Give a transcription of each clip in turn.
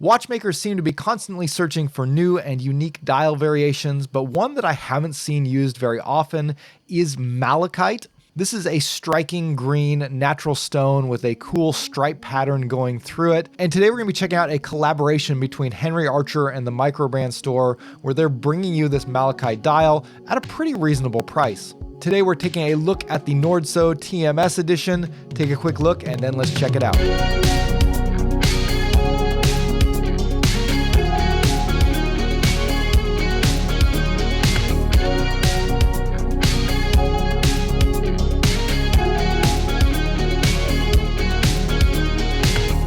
Watchmakers seem to be constantly searching for new and unique dial variations, but one that I haven't seen used very often is malachite. This is a striking green natural stone with a cool stripe pattern going through it. And today we're going to be checking out a collaboration between Henry Archer and the Microbrand store, where they're bringing you this malachite dial at a pretty reasonable price. Today we're taking a look at the Nordso TMS edition. Take a quick look and then let's check it out.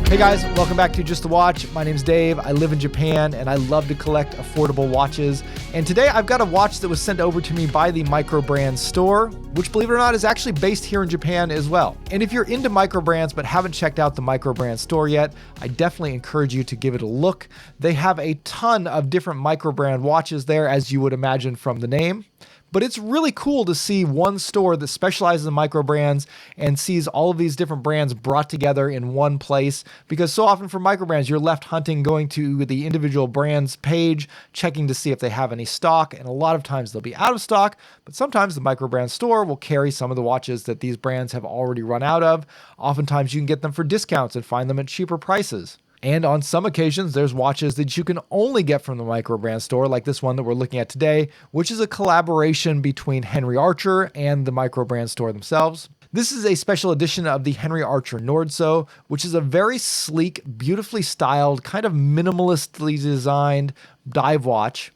Hey guys, welcome back to Just the Watch. My name's Dave. I live in Japan and I love to collect affordable watches. And today I've got a watch that was sent over to me by the Microbrand store, which, believe it or not, is actually based here in Japan as well. And if you're into microbrands but haven't checked out the Microbrand store yet, I definitely encourage you to give it a look. They have a ton of different microbrand watches there, as you would imagine from the name. But it's really cool to see one store that specializes in microbrands and sees all of these different brands brought together in one place, because so often for microbrands, you're left hunting, going to the individual brand's page, checking to see if they have any stock. And a lot of times they'll be out of stock, but sometimes the Microbrand store will carry some of the watches that these brands have already run out of. Oftentimes you can get them for discounts and find them at cheaper prices. And on some occasions, there's watches that you can only get from the Microbrand store, like this one that we're looking at today, which is a collaboration between Henry Archer and the Microbrand store themselves. This is a special edition of the Henry Archer Nordso, which is a very sleek, beautifully styled, kind of minimalistically designed dive watch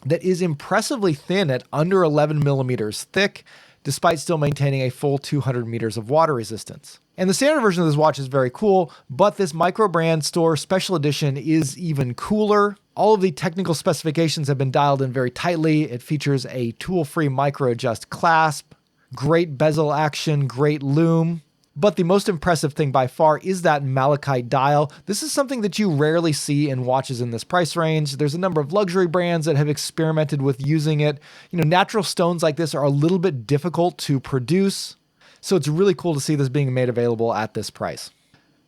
that is impressively thin at under 11 millimeters thick, despite still maintaining a full 200 meters of water resistance. And the standard version of this watch is very cool, but this Microbrand store special edition is even cooler. All of the technical specifications have been dialed in very tightly. It features a tool-free micro adjust clasp, great bezel action, great lume. But the most impressive thing by far is that malachite dial. This is something that you rarely see in watches in this price range. There's a number of luxury brands that have experimented with using it. Natural stones like this are a little bit difficult to produce, so it's really cool to see this being made available at this price.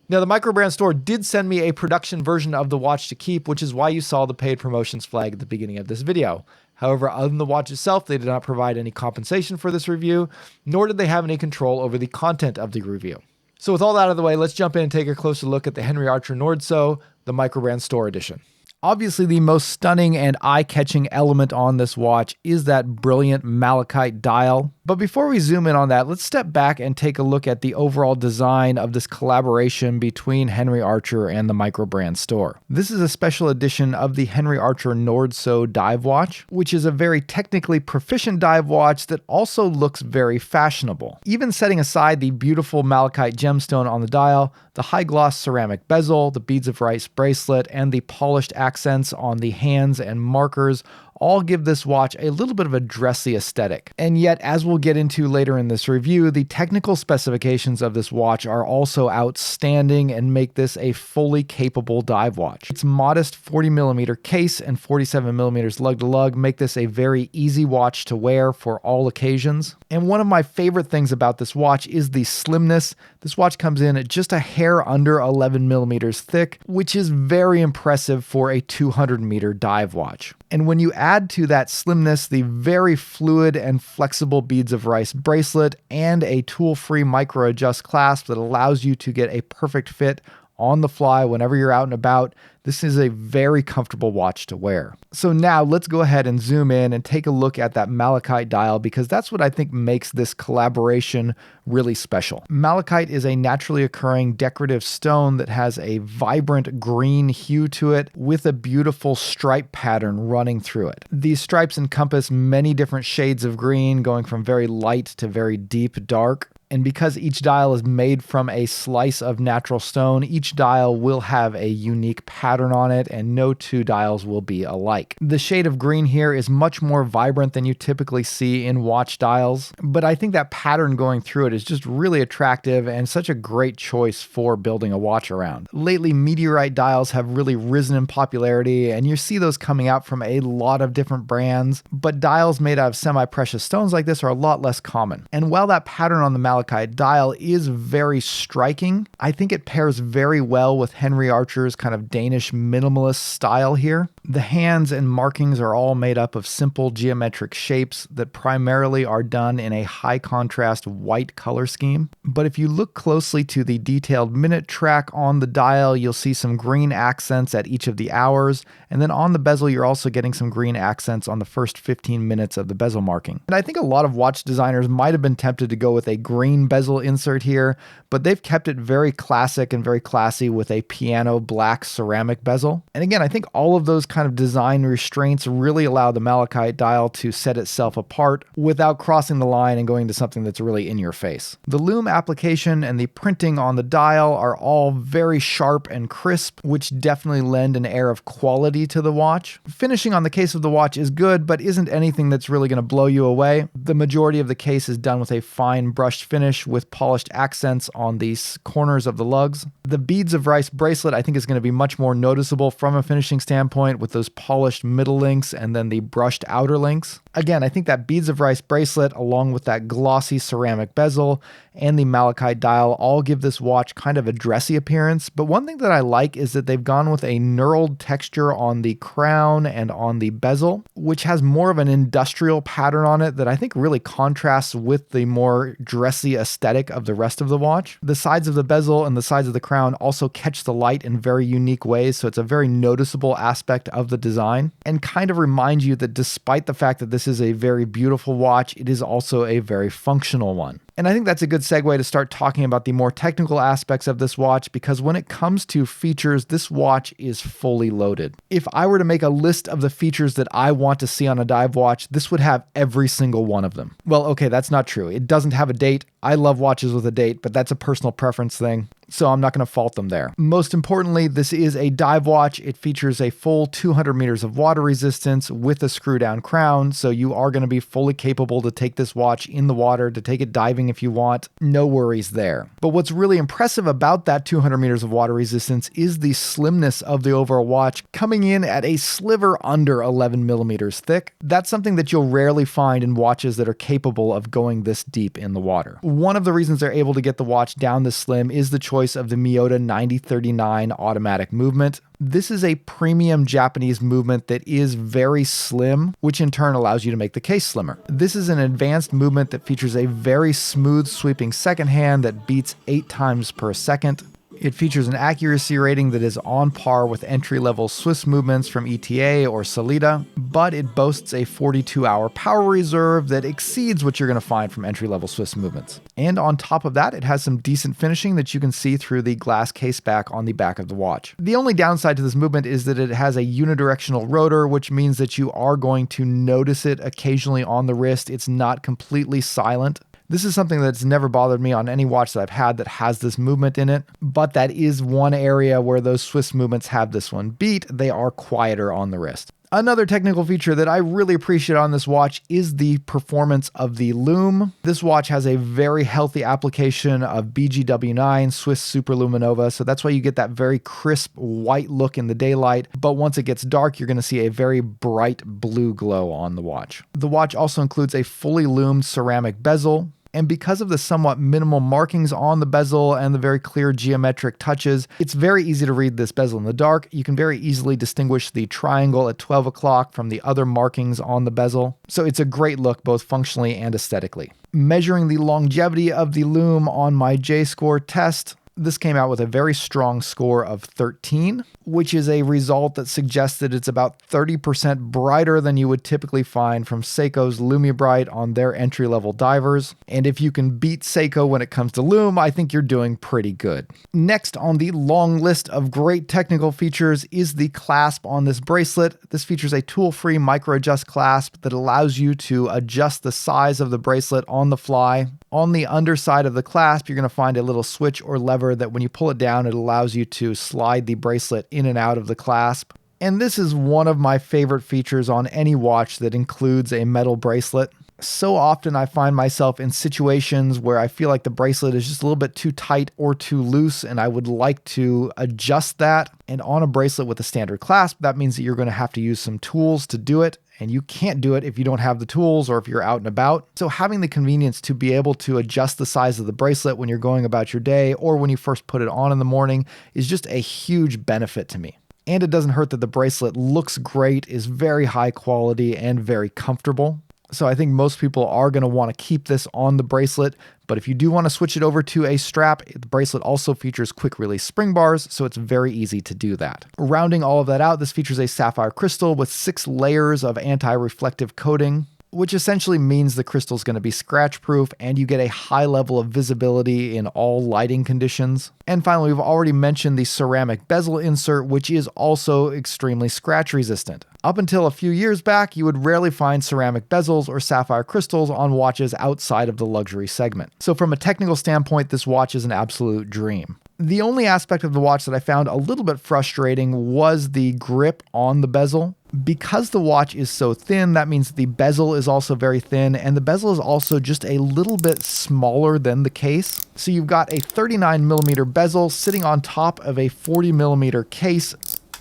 Now, the Microbrand store did send me a production version of the watch to keep, which is why you saw the paid promotions flag at the beginning of this video. However, other than the watch itself, they did not provide any compensation for this review, nor did they have any control over the content of the review. So with all that out of the way, let's jump in and take a closer look at the Henry Archer Nordso, the Microbrand store edition. Obviously, the most stunning and eye-catching element on this watch is that brilliant malachite dial. But before we zoom in on that, let's step back and take a look at the overall design of this collaboration between Henry Archer and the Microbrand store. This is a special edition of the Henry Archer Nordso dive watch, which is a very technically proficient dive watch that also looks very fashionable. Even setting aside the beautiful malachite gemstone on the dial, the high-gloss ceramic bezel, the beads of rice bracelet, and the polished accents on the hands and markers all give this watch a little bit of a dressy aesthetic. And yet, as we'll get into later in this review, the technical specifications of this watch are also outstanding and make this a fully capable dive watch. Its modest 40mm case and 47mm lug-to-lug make this a very easy watch to wear for all occasions. And one of my favorite things about this watch is the slimness. This watch comes in at just a hair under 11mm thick, which is very impressive for a 200-meter dive watch. And when you add to that slimness the very fluid and flexible beads of rice bracelet and a tool-free micro adjust clasp that allows you to get a perfect fit on the fly whenever you're out and about, this is a very comfortable watch to wear. So now let's go ahead and zoom in and take a look at that malachite dial, because that's what I think makes this collaboration really special. Malachite is a naturally occurring decorative stone that has a vibrant green hue to it with a beautiful stripe pattern running through it. These stripes encompass many different shades of green, going from very light to very deep dark. And because each dial is made from a slice of natural stone, each dial will have a unique pattern on it, and no two dials will be alike. The shade of green here is much more vibrant than you typically see in watch dials, but I think that pattern going through it is just really attractive and such a great choice for building a watch around. Lately, meteorite dials have really risen in popularity, and you see those coming out from a lot of different brands, but dials made out of semi-precious stones like this are a lot less common. And while that pattern on the malachite dial is very striking. I think it pairs very well with Henry Archer's kind of Danish minimalist style here. The hands and markings are all made up of simple geometric shapes that primarily are done in a high contrast white color scheme. But if you look closely to the detailed minute track on the dial, you'll see some green accents at each of the hours. And then on the bezel, you're also getting some green accents on the first 15 minutes of the bezel marking. And I think a lot of watch designers might have been tempted to go with a green bezel insert here, but they've kept it very classic and very classy with a piano black ceramic bezel. And again, I think all of those kind of design restraints really allow the malachite dial to set itself apart without crossing the line and going to something that's really in your face. The lume application and the printing on the dial are all very sharp and crisp, which definitely lend an air of quality to the watch. Finishing on the case of the watch is good, but isn't anything that's really going to blow you away. The majority of the case is done with a fine brushed finish with polished accents on the corners of the lugs. The beads of rice bracelet I think is going to be much more noticeable from a finishing standpoint with those polished middle links and then the brushed outer links. Again, I think that beads of rice bracelet along with that glossy ceramic bezel and the malachite dial all give this watch kind of a dressy appearance. But one thing that I like is that they've gone with a knurled texture on the crown and on the bezel, which has more of an industrial pattern on it that I think really contrasts with the more dressy aesthetic of the rest of the watch. The sides of the bezel and the sides of the crown also catch the light in very unique ways, so it's a very noticeable aspect of the design and kind of reminds you that despite the fact that this is a very beautiful watch, it is also a very functional one. And I think that's a good segue to start talking about the more technical aspects of this watch, because when it comes to features, this watch is fully loaded. If I were to make a list of the features that I want to see on a dive watch, this would have every single one of them. Well, okay, that's not true. It doesn't have a date. I love watches with a date, but that's a personal preference thing, so I'm not going to fault them there. Most importantly, this is a dive watch. It features a full 200 meters of water resistance with a screw down crown, so you are going to be fully capable to take this watch in the water, to take it diving if you want. No worries there. But what's really impressive about that 200 meters of water resistance is the slimness of the overall watch, coming in at a sliver under 11 millimeters thick. That's something that you'll rarely find in watches that are capable of going this deep in the water. One of the reasons they're able to get the watch down this slim is the choice of the Miyota 9039 automatic movement. This is a premium Japanese movement that is very slim, which in turn allows you to make the case slimmer. This is an advanced movement that features a very smooth sweeping second hand that beats 8 times per second. It features an accuracy rating that is on par with entry-level Swiss movements from ETA or Sellita, but it boasts a 42-hour power reserve that exceeds what you're going to find from entry-level Swiss movements. And on top of that, it has some decent finishing that you can see through the glass case back on the back of the watch. The only downside to this movement is that it has a unidirectional rotor, which means that you are going to notice it occasionally on the wrist. It's not completely silent. This is something that's never bothered me on any watch that I've had that has this movement in it, but that is one area where those Swiss movements have this one beat. They are quieter on the wrist. Another technical feature that I really appreciate on this watch is the performance of the lume. This watch has a very healthy application of BGW9 Swiss Superluminova, so that's why you get that very crisp white look in the daylight, but once it gets dark, you're going to see a very bright blue glow on the watch. The watch also includes a fully lumed ceramic bezel, and because of the somewhat minimal markings on the bezel and the very clear geometric touches, it's very easy to read this bezel in the dark. You can very easily distinguish the triangle at 12 o'clock from the other markings on the bezel. So it's a great look both functionally and aesthetically. Measuring the longevity of the lume on my J-score test, this came out with a very strong score of 13, which is a result that suggests that it's about 30% brighter than you would typically find from Seiko's LumiBrite on their entry-level divers. And if you can beat Seiko when it comes to lume, I think you're doing pretty good. Next on the long list of great technical features is the clasp on this bracelet. This features a tool-free micro-adjust clasp that allows you to adjust the size of the bracelet on the fly. On the underside of the clasp, you're going to find a little switch or lever that when you pull it down, it allows you to slide the bracelet in and out of the clasp. And this is one of my favorite features on any watch that includes a metal bracelet. So often I find myself in situations where I feel like the bracelet is just a little bit too tight or too loose, and I would like to adjust that. And on a bracelet with a standard clasp, that means that you're going to have to use some tools to do it. And you can't do it if you don't have the tools or if you're out and about. So having the convenience to be able to adjust the size of the bracelet when you're going about your day or when you first put it on in the morning is just a huge benefit to me. And it doesn't hurt that the bracelet looks great, is very high quality, and very comfortable. So I think most people are going to want to keep this on the bracelet, but if you do want to switch it over to a strap, the bracelet also features quick release spring bars, so it's very easy to do that. Rounding all of that out, this features a sapphire crystal with 6 layers of anti-reflective coating, which essentially means the crystal is going to be scratch proof and you get a high level of visibility in all lighting conditions. And finally, we've already mentioned the ceramic bezel insert, which is also extremely scratch resistant. Up until a few years back, you would rarely find ceramic bezels or sapphire crystals on watches outside of the luxury segment. So from a technical standpoint, this watch is an absolute dream. The only aspect of the watch that I found a little bit frustrating was the grip on the bezel. Because the watch is so thin, that means the bezel is also very thin, and the bezel is also just a little bit smaller than the case. So you've got a 39mm bezel sitting on top of a 40mm case,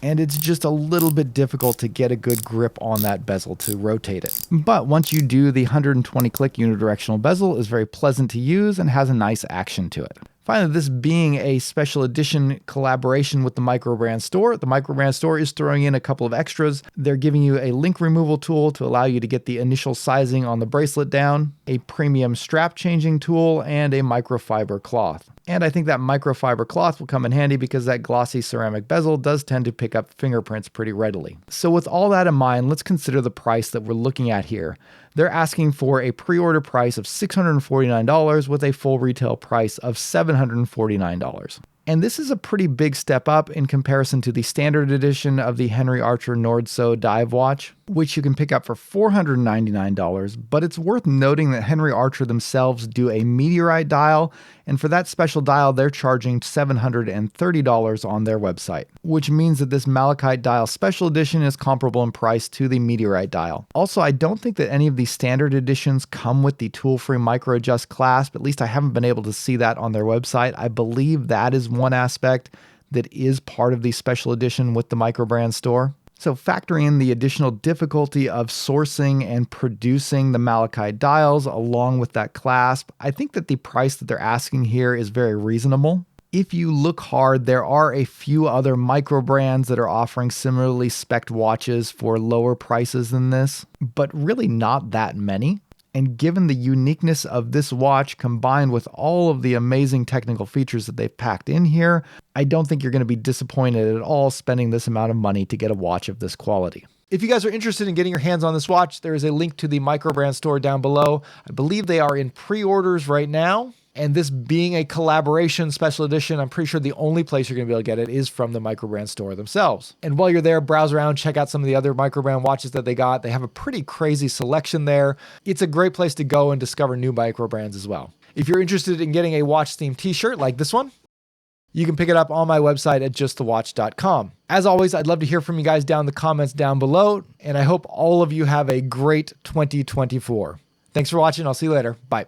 and it's just a little bit difficult to get a good grip on that bezel to rotate it. But once you do, the 120 click unidirectional bezel is very pleasant to use and has a nice action to it. Finally, this being a special edition collaboration with the Microbrand Store, the Microbrand Store is throwing in a couple of extras. They're giving you a link removal tool to allow you to get the initial sizing on the bracelet down, a premium strap changing tool, and a microfiber cloth. And I think that microfiber cloth will come in handy because that glossy ceramic bezel does tend to pick up fingerprints pretty readily. So with all that in mind, let's consider the price that we're looking at here. They're asking for a pre-order price of $649 with a full retail price of $749. And this is a pretty big step up in comparison to the standard edition of the Henry Archer Nordso dive watch, which you can pick up for $499. But it's worth noting that Henry Archer themselves do a meteorite dial, and for that special dial, they're charging $730 on their website, which means that this malachite dial special edition is comparable in price to the meteorite dial. Also, I don't think that any of these standard editions come with the tool-free micro adjust clasp. At least I haven't been able to see that on their website. I believe that is one aspect that is part of the special edition with the Microbrand Store. So factoring in the additional difficulty of sourcing and producing the malachite dials along with that clasp, I think that the price that they're asking here is very reasonable. If you look hard, there are a few other micro brands that are offering similarly spec'd watches for lower prices than this, but really not that many. And given the uniqueness of this watch combined with all of the amazing technical features that they've packed in here, I don't think you're going to be disappointed at all spending this amount of money to get a watch of this quality. If you guys are interested in getting your hands on this watch, there is a link to the Microbrand Store down below. I believe they are in pre-orders right now. And this being a collaboration special edition, I'm pretty sure the only place you're going to be able to get it is from the Microbrand Store themselves. And while you're there, browse around, check out some of the other Microbrand watches that they got. They have a pretty crazy selection there. It's a great place to go and discover new Microbrands as well. If you're interested in getting a watch themed t-shirt like this one, you can pick it up on my website at justthewatch.com. As always, I'd love to hear from you guys down in the comments down below, and I hope all of you have a great 2024. Thanks for watching. I'll see you later. Bye.